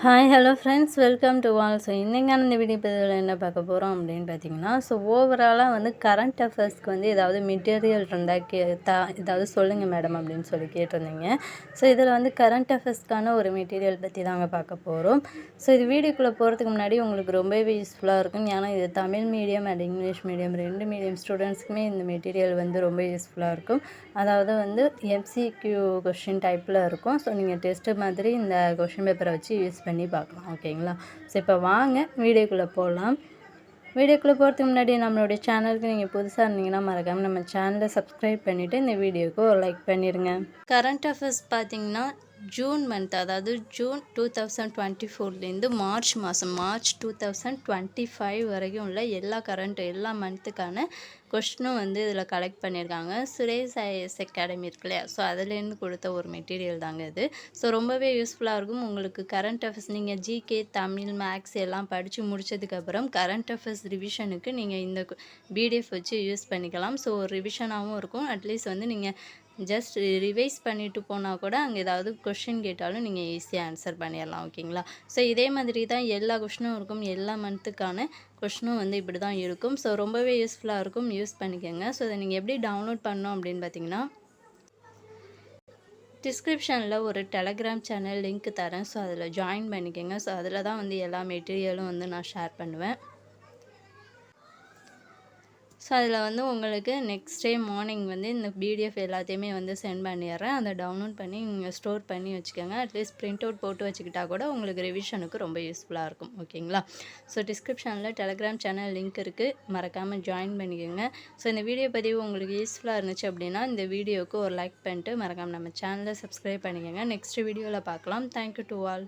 Hi hello friends welcome to all. So இன்றைக்கான இந்த video பதிவில் என்ன பார்க்க போகிறோம் அப்படின்னு பார்த்தீங்கன்னா, ஸோ ஓவராலாக வந்து கரண்ட் அஃபேர்ஸ்க்கு வந்து ஏதாவது மெட்டீரியல் இருந்தால் ஏதாவது சொல்லுங்கள் மேடம் அப்படின்னு சொல்லி கேட்டிருந்தீங்க. ஸோ இதில் வந்து கரண்ட் அஃபேர்ஸ்க்கான ஒரு மெட்டீரியல் பற்றி தாங்க பார்க்க போகிறோம். ஸோ இது வீடியோக்குள்ளே போகிறதுக்கு முன்னாடி உங்களுக்கு ரொம்பவே யூஸ்ஃபுல்லாக இருக்கும். ஏன்னா இது Tamil medium and English medium 2 medium ஸ்டூடெண்ட்ஸ்க்குமே இந்த மெட்டீரியல் வந்து ரொம்ப யூஸ்ஃபுல்லாக இருக்கும். அதாவது வந்து எம்சிக்யூ கொஷின் டைப்பில் இருக்கும். ஸோ நீங்கள் டெஸ்ட்டு மாதிரி இந்த கொஷின் பேப்பரை வச்சு யூஸ் பண்ணி பார்க்கலாம். ஓகேங்களா? ஸோ இப்போ வாங்க வீடியோக்குள்ளே போகலாம். வீடியோக்குள்ளே போகிறதுக்கு முன்னாடி நம்மளுடைய சேனலுக்கு நீங்கள் புதுசாக இருந்தீங்கன்னா மறக்காமல் நம்ம சேனலை சப்ஸ்கிரைப் பண்ணிவிட்டு இந்த வீடியோவுக்கு ஒரு லைக் பண்ணிடுங்க. கரண்ட் அஃபேர்ஸ் பார்த்தீங்கன்னா ஜூன் மந்த், அதாவது ஜூன் 2024லேருந்து மார்ச் மாதம் மார்ச் 2025 வரைக்கும் உள்ள எல்லா மந்த்துக்கான கொஸ்டினும் வந்து இதில் கலெக்ட் பண்ணியிருக்காங்க. சுரேஷ் ஐஏஎஸ் அகாடமி இருக்கு இல்லையா, ஸோ அதுலேருந்து கொடுத்த ஒரு மெட்டீரியல் தாங்க இது. ஸோ ரொம்பவே யூஸ்ஃபுல்லாக இருக்கும் உங்களுக்கு. கரண்ட் அஃபேர்ஸ் நீங்கள் ஜிகே, தமிழ், மேக்ஸ் எல்லாம் படித்து முடித்ததுக்கப்புறம் கரண்ட் அஃபேர்ஸ் ரிவிஷனுக்கு நீங்கள் இந்த பிடிஎஃப் வச்சு யூஸ் பண்ணிக்கலாம். ஸோ ஒரு ரிவிஷனாகவும் இருக்கும். அட்லீஸ்ட் வந்து நீங்கள் ஜஸ்ட் ரிவைஸ் பண்ணிவிட்டு போனால் கூட அங்கே ஏதாவது கொஷின் கேட்டாலும் நீங்கள் ஈஸியாக ஆன்சர் பண்ணிடலாம். ஓகேங்களா? ஸோ இதே மாதிரி தான் எல்லா கொஷினும் இருக்கும். எல்லா மந்த்துக்கான கொஷினும் வந்து இப்படி தான் இருக்கும். ஸோ ரொம்பவே யூஸ்ஃபுல்லாக இருக்கும், யூஸ் பண்ணிக்கோங்க. ஸோ இதை நீங்கள் எப்படி டவுன்லோட் பண்ணணும் அப்படின்னு பார்த்தீங்கன்னா, டிஸ்கிரிப்ஷனில் ஒரு டெலகிராம் சேனல் லிங்க் தரேன். ஸோ அதில் ஜாயின் பண்ணிக்கோங்க. ஸோ அதில் தான் வந்து எல்லா மெட்டீரியலும் வந்து நான் ஷேர் பண்ணுவேன். ஸோ அதில் வந்து உங்களுக்கு நெக்ஸ்ட் டே மார்னிங் வந்து இந்த பிடிஎஃப் எல்லாத்தையுமே வந்து சென்ட் பண்ணிடுறேன். அதை டவுன்லோட் பண்ணி நீங்கள் ஸ்டோர் பண்ணி வச்சுக்கோங்க. அட்லீஸ்ட் பிரிண்ட் அவுட் போட்டு வச்சுக்கிட்டா கூட உங்களுக்கு ரிவிஷனுக்கு ரொம்ப யூஸ்ஃபுல்லாக இருக்கும். ஓகேங்களா? ஸோ டிஸ்கிரிப்ஷனில் டெலகிராம் சேனல் லிங்க் இருக்குது, மறக்காமல் ஜாயின் பண்ணிக்கோங்க. ஸோ இந்த வீடியோ பதிவு உங்களுக்கு யூஸ்ஃபுல்லாக இருந்துச்சு அப்படின்னா இந்த வீடியோவுக்கு ஒரு லைக் பண்ணிட்டு மறக்காமல் நம்ம சேனலை சப்ஸ்கிரைப் பண்ணிக்கோங்க. நெக்ஸ்ட் வீடியோவில் பார்க்கலாம். Thank you to all.